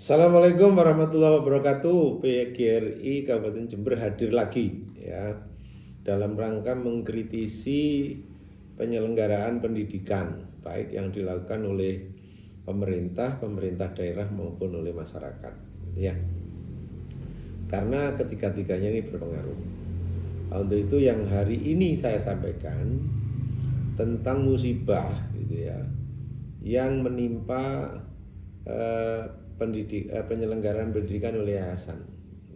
Assalamualaikum warahmatullahi wabarakatuh. PGRI Kabupaten Jember hadir lagi ya dalam rangka mengkritisi penyelenggaraan pendidikan baik yang dilakukan oleh pemerintah daerah maupun oleh masyarakat gitu ya. Karena ketiga-tiganya ini berpengaruh. Untuk itu yang hari ini saya sampaikan tentang musibah gitu ya yang menimpa penyelenggaraan pendidikan oleh yayasan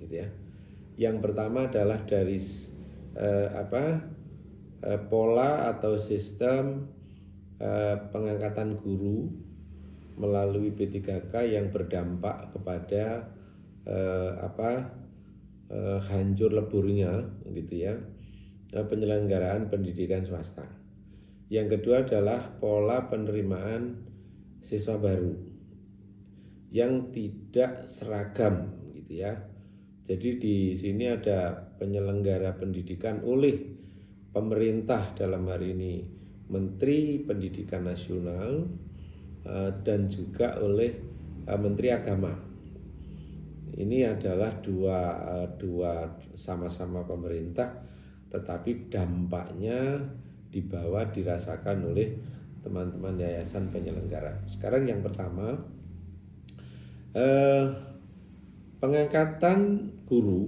gitu ya. Yang pertama adalah dari pola atau sistem pengangkatan guru melalui P3K yang berdampak kepada hancur leburnya gitu ya penyelenggaraan pendidikan swasta. Yang kedua adalah pola penerimaan siswa baru yang tidak seragam gitu ya. Jadi di sini ada penyelenggara pendidikan oleh pemerintah, dalam hari ini Menteri Pendidikan Nasional dan juga oleh Menteri Agama. Ini adalah dua sama-sama pemerintah, tetapi dampaknya dirasakan oleh teman-teman yayasan penyelenggara. Sekarang yang pertama, pengangkatan guru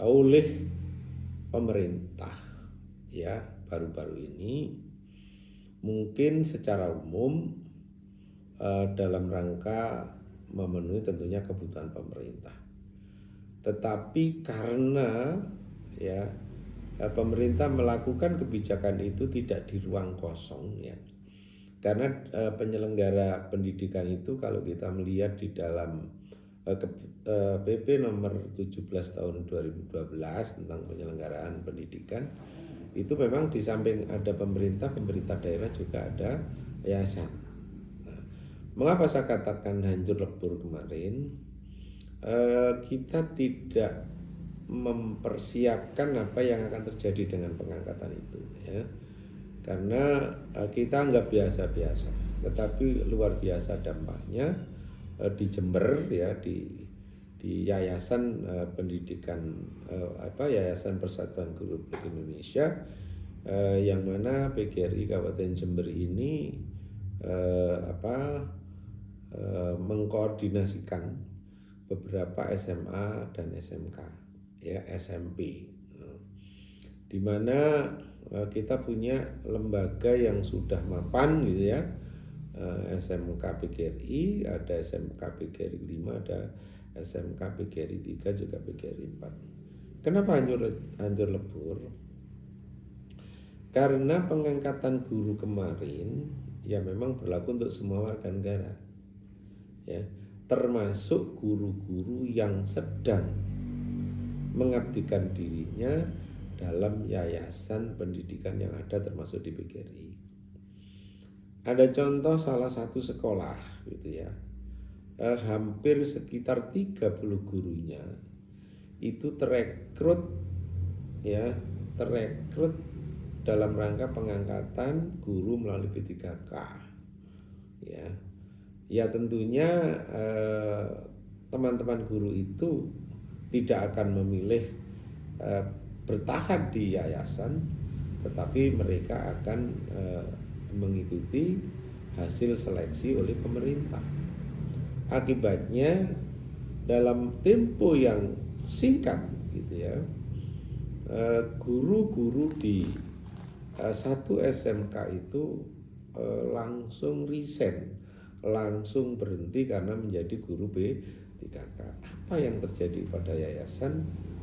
oleh pemerintah ya baru-baru ini mungkin secara umum dalam rangka memenuhi tentunya kebutuhan pemerintah. Tetapi karena ya pemerintah melakukan kebijakan itu tidak di ruang kosong ya. Karena penyelenggara pendidikan itu kalau kita melihat di dalam PP nomor 17 tahun 2012 tentang penyelenggaraan pendidikan, itu memang di samping ada pemerintah daerah juga ada yayasan. Nah, mengapa saya katakan hancur lebur kemarin? Kita tidak mempersiapkan apa yang akan terjadi dengan pengangkatan itu ya. Karena kita anggap biasa-biasa, tetapi luar biasa dampaknya di Jember ya, di yayasan pendidikan Yayasan Persatuan Guru Republik Indonesia yang mana PGRI Kabupaten Jember ini mengkoordinasikan beberapa SMA dan SMK ya, SMP, di mana kita punya lembaga yang sudah mapan gitu ya, SMK PGRI, ada SMK PGRI 5, ada SMK PGRI 3, juga PGRI 4. Kenapa hancur lebur? Karena pengangkatan guru kemarin ya memang berlaku untuk semua warga negara ya, termasuk guru-guru yang sedang mengabdikan dirinya dalam yayasan pendidikan yang ada termasuk di PGRI. Ada contoh salah satu sekolah gitu ya, hampir sekitar 30 gurunya itu terekrut dalam rangka pengangkatan guru melalui P3K ya. Ya tentunya teman-teman guru itu tidak akan memilih bertahan di yayasan, tetapi mereka akan mengikuti hasil seleksi oleh pemerintah. Akibatnya dalam tempo yang singkat gitu ya, guru-guru di satu SMK itu langsung resign, langsung berhenti karena menjadi guru P3K. Apa yang terjadi pada yayasan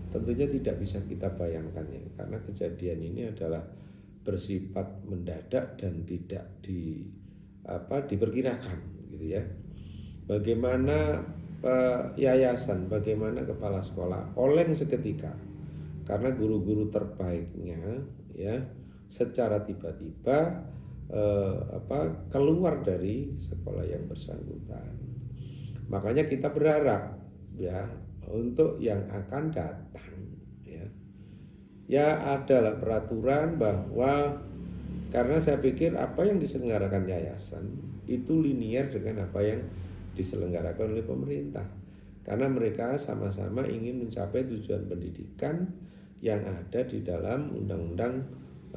tentunya tidak bisa kita bayangkan ya, karena kejadian ini adalah bersifat mendadak dan tidak diperkirakan gitu ya. Bagaimana yayasan, bagaimana kepala sekolah oleng seketika karena guru-guru terbaiknya ya secara tiba-tiba keluar dari sekolah yang bersangkutan. Makanya kita berharap ya untuk yang akan datang ya adalah peraturan bahwa, karena saya pikir apa yang diselenggarakan yayasan itu linier dengan apa yang diselenggarakan oleh pemerintah. Karena mereka sama-sama ingin mencapai tujuan pendidikan yang ada di dalam Undang-Undang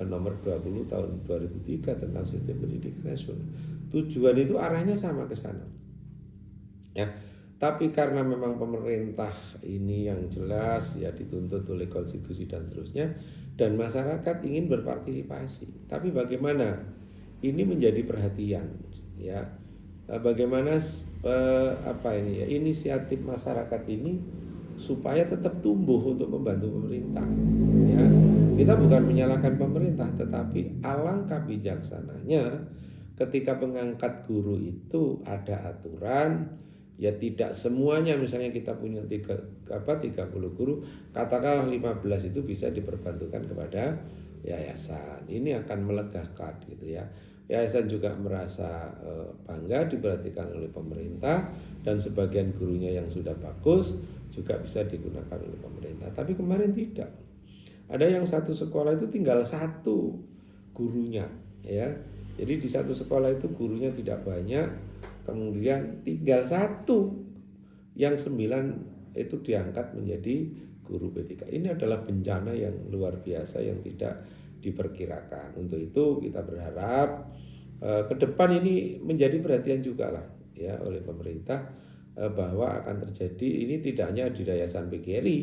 nomor 20 tahun 2003 tentang sistem pendidikan nasional. Tujuan itu arahnya sama ke sana. Ya, tapi karena memang pemerintah ini yang jelas ya dituntut oleh konstitusi dan seterusnya, dan masyarakat ingin berpartisipasi. Tapi bagaimana ini menjadi perhatian ya? Bagaimana inisiatif masyarakat ini supaya tetap tumbuh untuk membantu pemerintah ya. Kita bukan menyalahkan pemerintah, tetapi alangkah bijaksananya ketika mengangkat guru itu ada aturan ya, tidak semuanya. Misalnya kita punya 30 guru, katakanlah 15 itu bisa diperbantukan kepada yayasan. Ini akan melegakan gitu ya. Yayasan juga merasa bangga diperhatikan oleh pemerintah, dan sebagian gurunya yang sudah bagus juga bisa digunakan oleh pemerintah. Tapi kemarin tidak. Ada yang satu sekolah itu tinggal satu gurunya ya. Jadi di satu sekolah itu gurunya tidak banyak, kemudian tinggal satu, yang 9 itu diangkat menjadi guru P3. Ini adalah bencana yang luar biasa yang tidak diperkirakan. Untuk itu kita berharap ke depan ini menjadi perhatian juga lah ya oleh pemerintah, bahwa akan terjadi ini tidak hanya di Yayasan PGRI,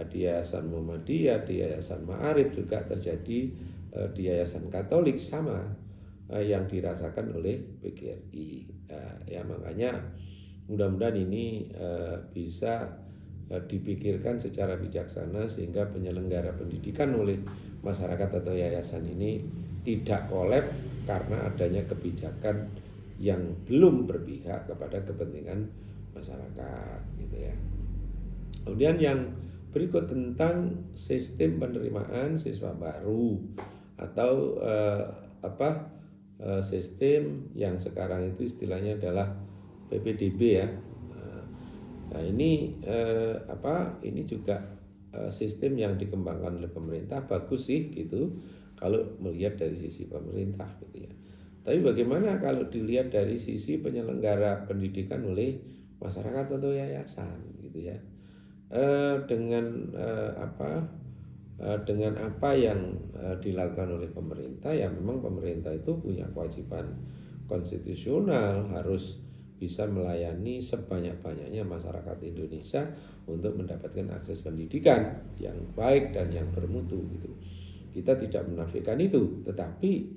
di Yayasan Muhammadiyah, di Yayasan Ma'arif juga terjadi, di Yayasan Katolik sama yang dirasakan oleh PGRI. Ya makanya mudah-mudahan ini bisa dipikirkan secara bijaksana sehingga penyelenggara pendidikan oleh masyarakat atau yayasan ini tidak kolab karena adanya kebijakan yang belum berpihak kepada kepentingan masyarakat gitu ya. Kemudian yang berikut tentang sistem penerimaan siswa baru atau sistem yang sekarang itu istilahnya adalah PPDB ya. Nah ini ini juga sistem yang dikembangkan oleh pemerintah, bagus sih gitu kalau melihat dari sisi pemerintah gitu ya. Tapi bagaimana kalau dilihat dari sisi penyelenggara pendidikan oleh masyarakat atau yayasan gitu ya. Dengan apa yang dilakukan oleh pemerintah, ya memang pemerintah itu punya kewajiban konstitusional harus bisa melayani sebanyak-banyaknya masyarakat Indonesia untuk mendapatkan akses pendidikan yang baik dan yang bermutu gitu. Kita tidak menafikan itu, tetapi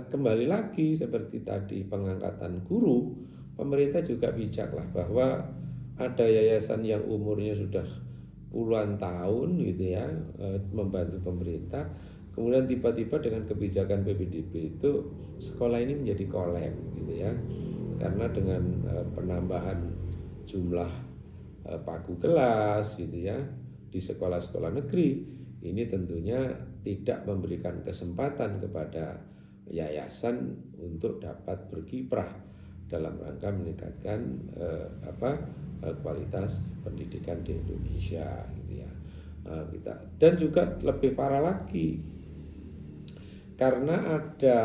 kembali lagi seperti tadi pengangkatan guru, pemerintah juga bijaklah bahwa ada yayasan yang umurnya sudah puluhan tahun gitu ya, membantu pemerintah, kemudian tiba-tiba dengan kebijakan PPDB itu sekolah ini menjadi kolab gitu ya, karena dengan penambahan jumlah pagu kelas gitu ya di sekolah-sekolah negeri, ini tentunya tidak memberikan kesempatan kepada yayasan untuk dapat berkiprah dalam rangka meningkatkan kualitas pendidikan di Indonesia gitu ya. Dan juga lebih parah lagi karena ada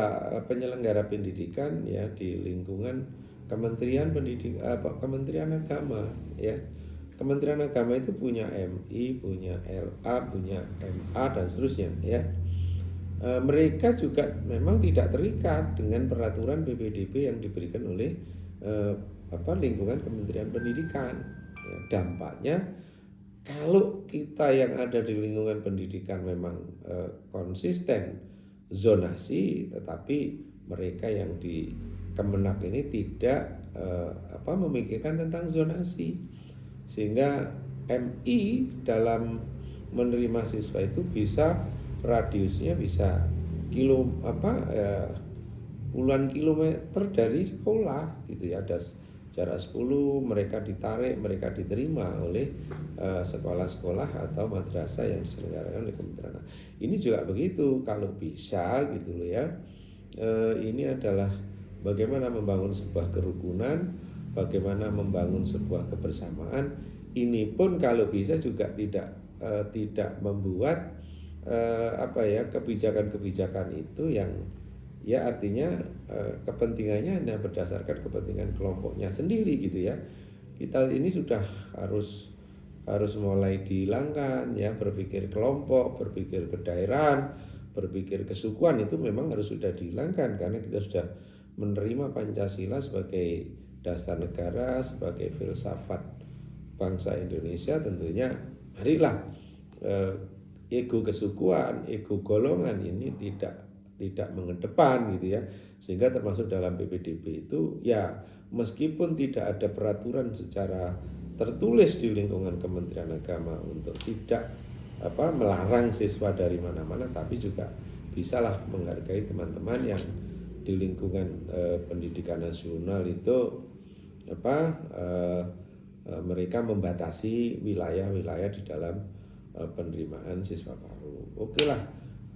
penyelenggara pendidikan ya di lingkungan Kementerian Kementerian Agama ya. Kementerian Agama itu punya MI, punya LA, punya MA dan seterusnya ya. Mereka juga memang tidak terikat dengan peraturan PPDB yang diberikan oleh lingkungan Kementerian Pendidikan. Ya, dampaknya kalau kita yang ada di lingkungan pendidikan memang konsisten zonasi, tetapi mereka yang di Kemenak ini tidak memikirkan tentang zonasi, sehingga MI dalam menerima siswa itu bisa radiusnya bisa puluhan kilometer dari sekolah gitu ya. Ada jarak 10, mereka ditarik, mereka diterima oleh sekolah-sekolah atau madrasah yang diselenggarakan oleh Kementerian. Ini juga begitu kalau bisa gitu loh ya. Ini adalah bagaimana membangun sebuah kerukunan, bagaimana membangun sebuah kebersamaan. Ini pun kalau bisa juga tidak membuat kebijakan-kebijakan itu ya artinya kepentingannya hanya berdasarkan kepentingan kelompoknya sendiri gitu ya. Kita ini sudah harus mulai dihilangkan ya, berpikir kelompok, berpikir kedaerahan, berpikir kesukuan itu memang harus sudah dihilangkan karena kita sudah menerima Pancasila sebagai dasar negara, sebagai filsafat bangsa Indonesia. Tentunya marilah ego kesukuan, ego golongan ini tidak mengedepan gitu ya. Sehingga termasuk dalam PPDB itu ya meskipun tidak ada peraturan secara tertulis di lingkungan Kementerian Agama untuk tidak melarang siswa dari mana-mana, tapi juga bisalah menghargai teman-teman yang di lingkungan pendidikan nasional itu mereka membatasi wilayah-wilayah di dalam penerimaan siswa baru. Oke lah,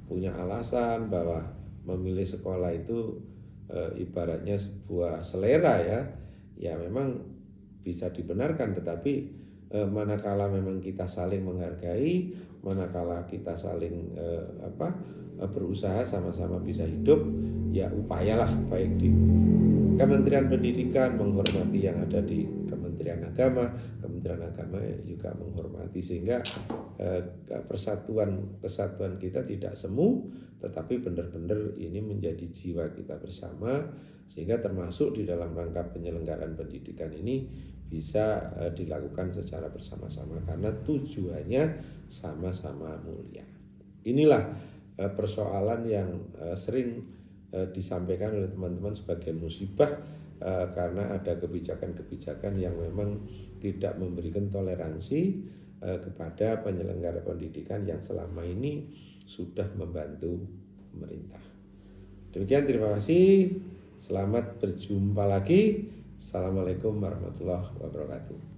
punya alasan bahwa memilih sekolah itu ibaratnya sebuah selera ya memang bisa dibenarkan, tetapi manakala memang kita saling menghargai, manakala kita saling berusaha sama-sama bisa hidup, ya upayalah baik di Kementerian Pendidikan menghormati yang ada di Kementerian Agama juga menghormati, sehingga kesatuan kita tidak semu, tetapi benar-benar ini menjadi jiwa kita bersama, sehingga termasuk di dalam rangka penyelenggaraan pendidikan ini bisa dilakukan secara bersama-sama karena tujuannya sama-sama mulia. Inilah persoalan yang sering disampaikan oleh teman-teman sebagai musibah karena ada kebijakan-kebijakan yang memang tidak memberikan toleransi kepada penyelenggara pendidikan yang selama ini sudah membantu pemerintah. Demikian, terima kasih. Selamat berjumpa lagi. Assalamualaikum warahmatullahi wabarakatuh.